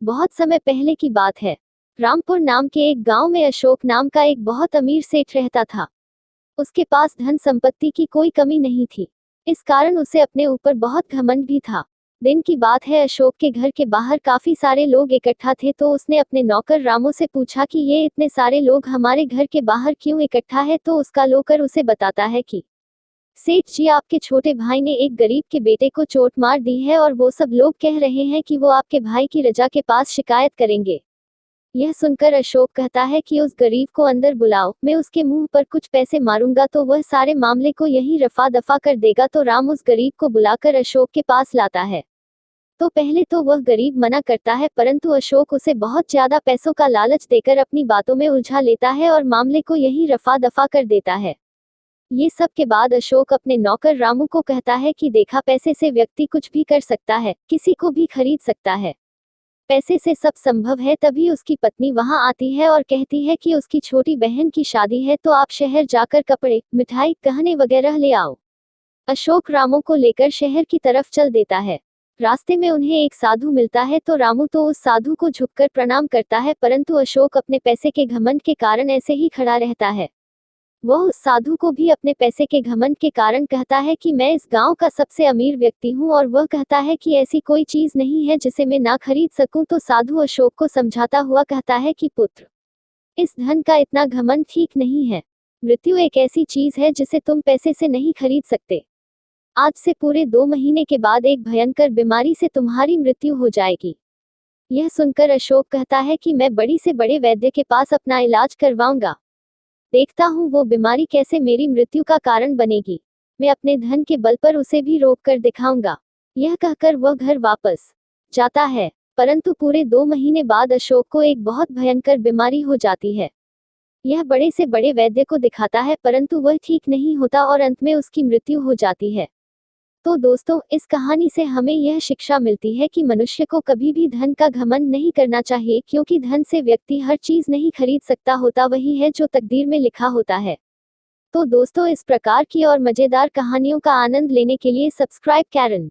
बहुत समय पहले की बात है। रामपुर नाम के एक गांव में अशोक नाम का एक बहुत अमीर सेठ रहता था। उसके पास धन संपत्ति की कोई कमी नहीं थी। इस कारण उसे अपने ऊपर बहुत घमंड भी था। दिन की बात है, अशोक के घर के बाहर काफी सारे लोग इकट्ठा थे, तो उसने अपने नौकर रामू से पूछा कि ये इतने सारे लोग हमारे घर के बाहर क्यों इकट्ठा है। तो उसका नौकर उसे बताता है कि सेठ जी, आपके छोटे भाई ने एक गरीब के बेटे को चोट मार दी है और वो सब लोग कह रहे हैं कि वो आपके भाई की रजा के पास शिकायत करेंगे। यह सुनकर अशोक कहता है कि उस गरीब को अंदर बुलाओ, मैं उसके मुंह पर कुछ पैसे मारूंगा तो वह सारे मामले को यहीं रफा दफा कर देगा। तो राम उस गरीब को बुलाकर अशोक के पास लाता है। तो पहले तो वह गरीब मना करता है, परंतु अशोक उसे बहुत ज्यादा पैसों का लालच देकर अपनी बातों में उलझा लेता है और मामले को यहीं रफा दफा कर देता है। ये सब के बाद अशोक अपने नौकर रामू को कहता है कि देखा, पैसे से व्यक्ति कुछ भी कर सकता है, किसी को भी खरीद सकता है। पैसे से सब संभव है। तभी उसकी पत्नी वहां आती है और कहती है कि उसकी छोटी बहन की शादी है, तो आप शहर जाकर कपड़े, मिठाई, गहने वगैरह ले आओ। अशोक रामू को लेकर शहर की तरफ चल देता है। रास्ते में उन्हें एक साधु मिलता है, तो रामू तो उस साधु को झुककर प्रणाम करता है, परंतु अशोक अपने पैसे के घमंड के कारण ऐसे ही खड़ा रहता है। वह उस साधु को भी अपने पैसे के घमंड के कारण कहता है कि मैं इस गांव का सबसे अमीर व्यक्ति हूं, और वह कहता है कि ऐसी कोई चीज नहीं है जिसे मैं ना खरीद सकूं। तो साधु अशोक को समझाता हुआ कहता है कि पुत्र, इस धन का इतना घमंड ठीक नहीं है। मृत्यु एक ऐसी चीज है जिसे तुम पैसे से नहीं खरीद सकते। आज से पूरे 2 महीने के बाद एक भयंकर बीमारी से तुम्हारी मृत्यु हो जाएगी। यह सुनकर अशोक कहता है कि मैं बड़ी से बड़े वैद्य के पास अपना इलाज करवाऊंगा। देखता हूँ वो बीमारी कैसे मेरी मृत्यु का कारण बनेगी। मैं अपने धन के बल पर उसे भी रोक कर दिखाऊंगा। यह कहकर वह घर वापस जाता है। परंतु पूरे 2 महीने बाद अशोक को एक बहुत भयंकर बीमारी हो जाती है। यह बड़े से बड़े वैद्य को दिखाता है, परंतु वह ठीक नहीं होता और अंत में उसकी मृत्यु हो जाती है। तो दोस्तों, इस कहानी से हमें यह शिक्षा मिलती है कि मनुष्य को कभी भी धन का घमंड नहीं करना चाहिए, क्योंकि धन से व्यक्ति हर चीज नहीं खरीद सकता, होता वही है जो तकदीर में लिखा होता है। तो दोस्तों, इस प्रकार की और मजेदार कहानियों का आनंद लेने के लिए सब्सक्राइब करें।